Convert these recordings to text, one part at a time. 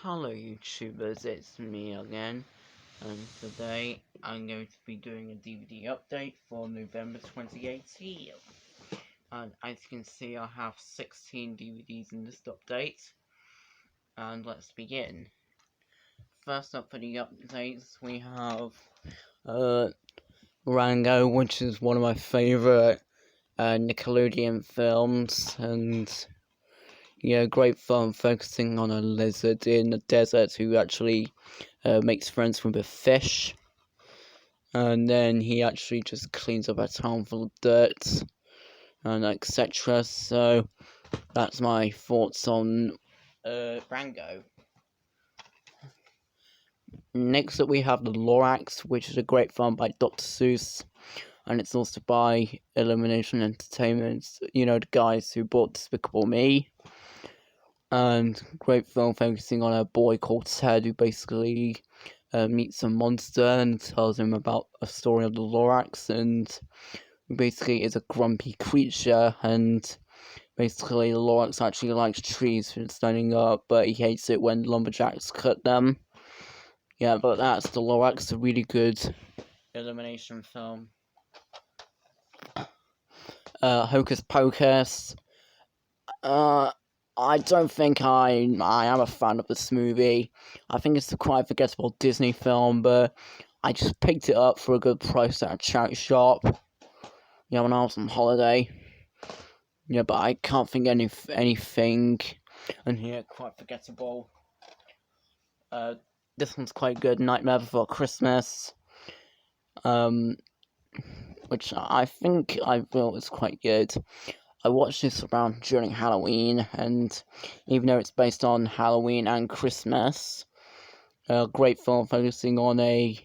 Hello YouTubers, it's me again, and today I'm going to be doing a DVD update for November 2018. And as you can see, I have 16 DVDs in this update, and let's begin. First up for the updates, we have Rango, which is one of my favourite Nickelodeon films, and yeah, great film focusing on a lizard in the desert who actually makes friends with a fish. And then he actually just cleans up a town full of dirt and etc. So that's my thoughts on Rango. Next up we have The Lorax, which is a great film by Dr. Seuss. And it's also by Illumination Entertainment, you know, the guys who bought Despicable Me. And great film focusing on a boy called Ted who basically meets a monster and tells him about a story of the Lorax, and basically is a grumpy creature, and basically the Lorax actually likes trees for standing up, but he hates it when lumberjacks cut them. Yeah, but that's The Lorax, a really good Illumination film. Hocus Pocus. I don't think I am a fan of this movie. I think it's a quite forgettable Disney film, but I just picked it up for a good price at a charity shop. Yeah, when I was on holiday. Yeah, but I can't think anything. And yeah, quite forgettable. This one's quite good. Nightmare Before Christmas. Which I think I feel is quite good. I watched this around during Halloween, and even though it's based on Halloween and Christmas, a great film focusing on a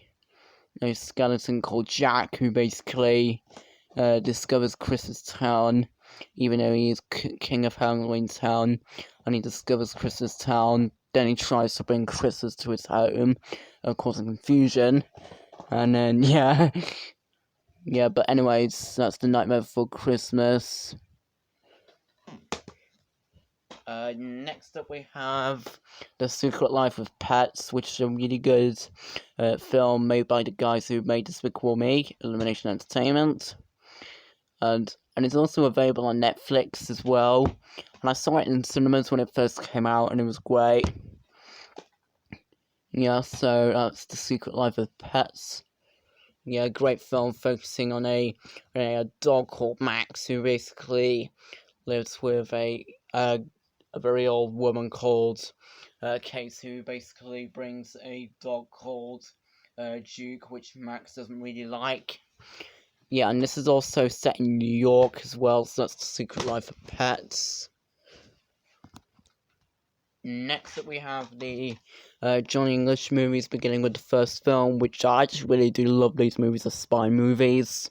skeleton called Jack, who basically discovers Christmas Town, even though he is king of Halloween Town, and he discovers Christmas Town, then he tries to bring Christmas to his home, causing confusion, and then, yeah, but anyways, that's The Nightmare Before Christmas. Next up we have The Secret Life of Pets, which is a really good film made by the guys who made Despicable Me, Illumination Entertainment. And it's also available on Netflix as well. And I saw it in cinemas when it first came out, and it was great. Yeah, so that's The Secret Life of Pets. Yeah, great film focusing on a dog called Max, who basically lives with a very old woman called Kate, who basically brings a dog called Duke, which Max doesn't really like. Yeah, and this is also set in New York as well, so that's The Secret Life of Pets. Next up we have the Johnny English movies, beginning with the first film, which I just really do love these movies as spy movies.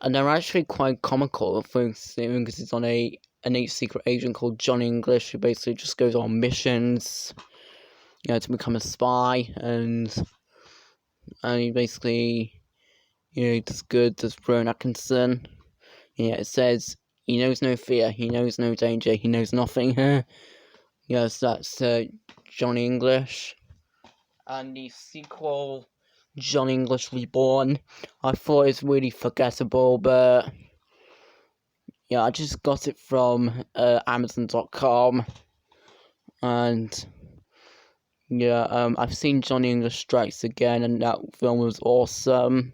And they're actually quite comical, because it's on an secret agent called Johnny English, who basically just goes on missions, to become a spy, and he basically, does good, does Rowan Atkinson. Yeah, it says, he knows no fear, he knows no danger, he knows nothing. Yes, that's Johnny English. And the sequel, Johnny English Reborn, I thought it's really forgettable, but yeah, I just got it from Amazon.com, and yeah, I've seen Johnny English Strikes Again, and that film was awesome,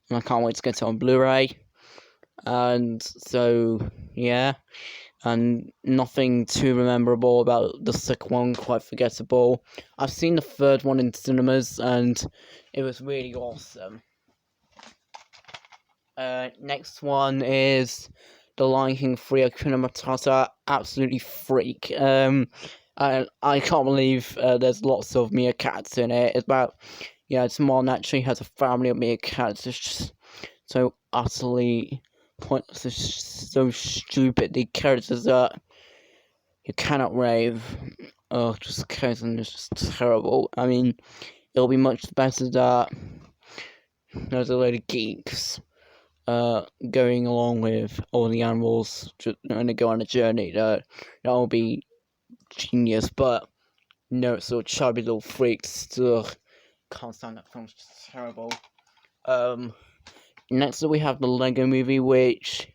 and I can't wait to get it on Blu-ray. And so yeah, and nothing too memorable about the second one, quite forgettable. I've seen the third one in cinemas, and it was really awesome. Next one is The Lion King 3 Hakuna Matata, absolutely freak. I can't believe there's lots of meerkats in it. It's about, Timon actually has a family of meerkats. It's just so utterly pointless, it's so stupid. The characters that you cannot rave. Oh, just Cousin is just terrible. I mean, it'll be much better that there's a load of geeks going along with all the animals and to go on a journey. That'll be genius, but No, so chubby little freaks. Ugh, can't stand that film. It's terrible. Next up we have the Lego Movie, which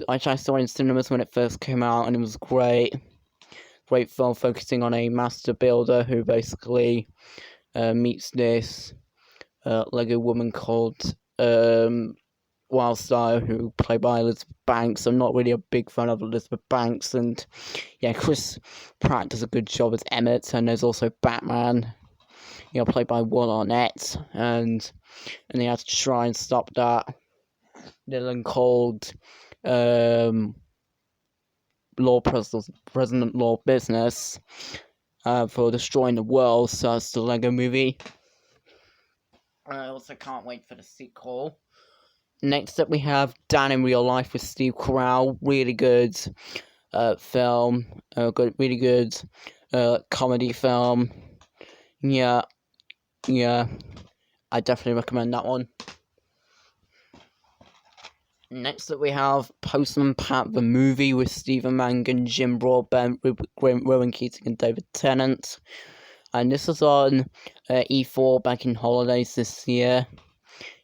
I saw in cinemas when it first came out, and it was great. Great film focusing on a master builder who basically meets this Lego woman called Wildstar, who played by Elizabeth Banks. I'm not really a big fan of Elizabeth Banks, and yeah, Chris Pratt does a good job as Emmett, and there's also Batman, played by Will Arnett, and they had to try and stop that villain called President Law Business for destroying the world. So that's the Lego Movie. I also can't wait for the sequel. Next up we have Dan in Real Life with Steve Carell. Really good film. Really good comedy film. Yeah. I definitely recommend that one. Next up we have Postman Pat the Movie with Stephen Mangan, Jim Broadbent, Rowan Keating and David Tennant. And this was on E4 back in holidays this year.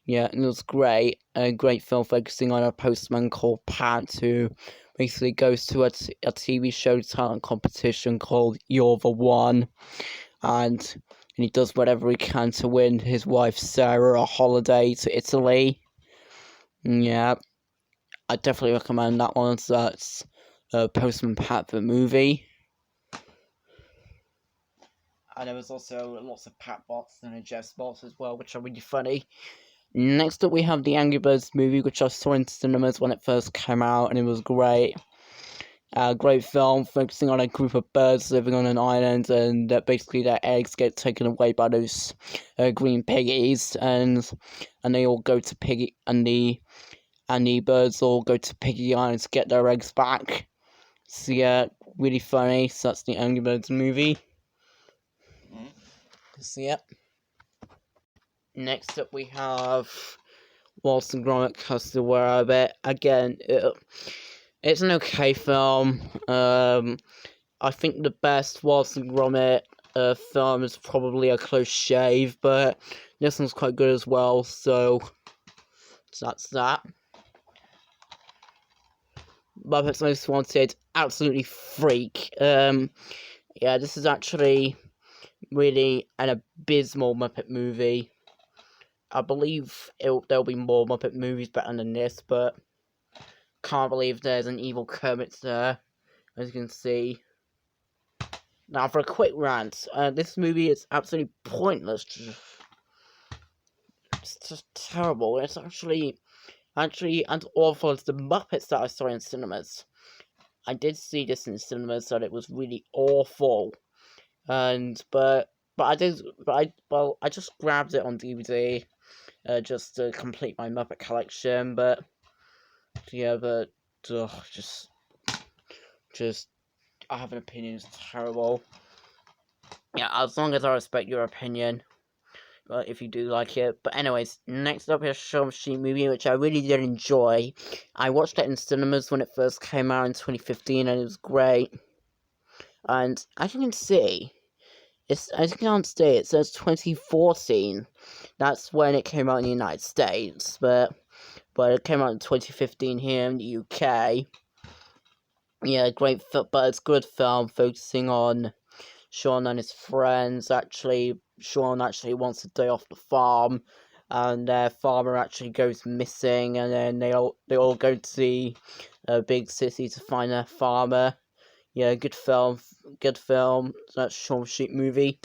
Yeah, it was great. A great film focusing on a postman called Pat who basically goes to a TV show talent competition called You're the One. And he does whatever he can to win his wife Sarah a holiday to Italy. Yeah, I definitely recommend that one. So that's Postman Pat the Movie. And there was also lots of Pat bots and a Jeff bots as well, which are really funny. Next up we have the Angry Birds movie, which I saw in cinemas when it first came out, and it was great. Great film focusing on a group of birds living on an island, and basically their eggs get taken away by those green piggies, and they all go to Piggy, and the birds all go to Piggy Island to get their eggs back. So yeah, really funny. So that's the Angry Birds movie. So yeah. Next up we have Wallace Gromit Cast Aware of It. Again, it's an okay film. I think the best Wallace Gromit film is probably A Close Shave, but this one's quite good as well, so that's that. Muppets Most Wanted, absolutely freak. Yeah, this is actually really an abysmal Muppet movie. I believe there'll be more Muppet movies better than this, but can't believe there's an evil Kermit there, as you can see. Now, for a quick rant, this movie is absolutely pointless. It's just terrible. It's actually as awful as the Muppets that I saw in cinemas. I did see this in cinemas, and it was really awful. But I just grabbed it on DVD, just to complete my Muppet collection. But yeah, just I have an opinion. It's terrible. Yeah, as long as I respect your opinion. If you do like it. But anyways, next up is Shaun the Sheep movie, which I really did enjoy. I watched it in cinemas when it first came out in 2015, and it was great. And as you can see, it says 2014. That's when it came out in the United States, but it came out in 2015 here in the UK. Yeah, great, but it's a good film focusing on Shaun and his friends. Shaun actually wants a day off the farm, and their farmer actually goes missing, and then they all go to the big city to find their farmer. Yeah, good film. That's Shaun the Sheep movie.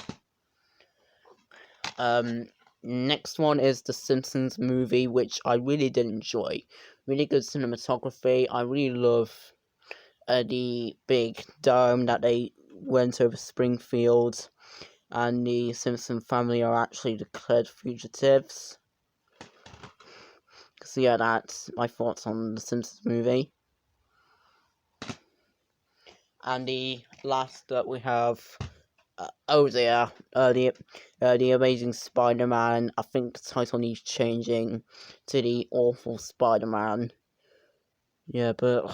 Next one is the Simpsons movie, which I really did enjoy. Really good cinematography. I really love the big dome that they went over Springfield, and the Simpson family are actually declared fugitives. So yeah, that's my thoughts on the Simpsons movie. And the last that we have, the Amazing Spider-Man. I think the title needs changing to the Awful Spider-Man. Yeah, but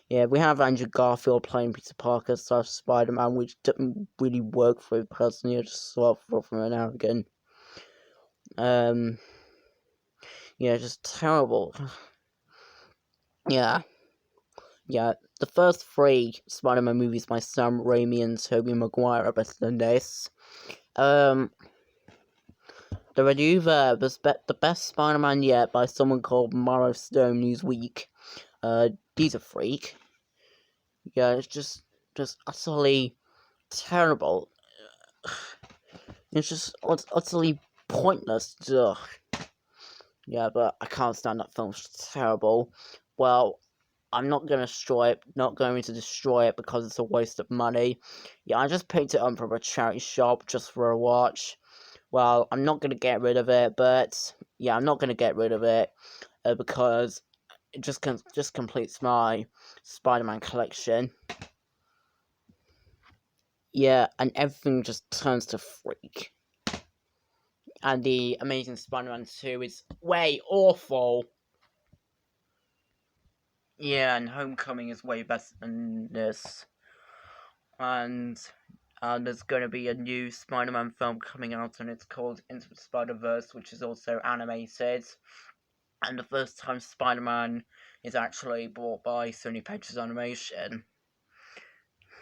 Yeah, we have Andrew Garfield playing Peter Parker / Spider-Man, which didn't really work for me personally. I just saw it from an hour again. Yeah, just terrible. Yeah. Yeah, the first 3 Spider-Man movies by Sam Raimi and Tobey Maguire are better than this. The review there was the best Spider-Man yet by someone called Morrow Stone Newsweek. He's a freak. Yeah, it's just utterly terrible. It's just utterly pointless. Ugh. Yeah, but I can't stand that film. It's terrible. Well, I'm not going to destroy it because it's a waste of money. Yeah, I just picked it up from a charity shop just for a watch. Well, I'm not going to get rid of it, but yeah, I'm not going to get rid of it because it just completes my Spider-Man collection. Yeah, and everything just turns to freak. And the Amazing Spider-Man 2 is way awful. Yeah, and Homecoming is way better than this. And there's going to be a new Spider-Man film coming out, and it's called Into the Spider-Verse, which is also animated. And the first time Spider-Man is actually brought by Sony Pictures Animation.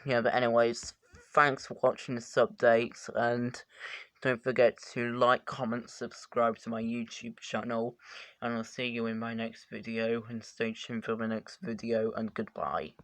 Yeah, but anyways, thanks for watching this update, and don't forget to like, comment, subscribe to my YouTube channel, and I'll see you in my next video, and stay tuned for the next video, and goodbye.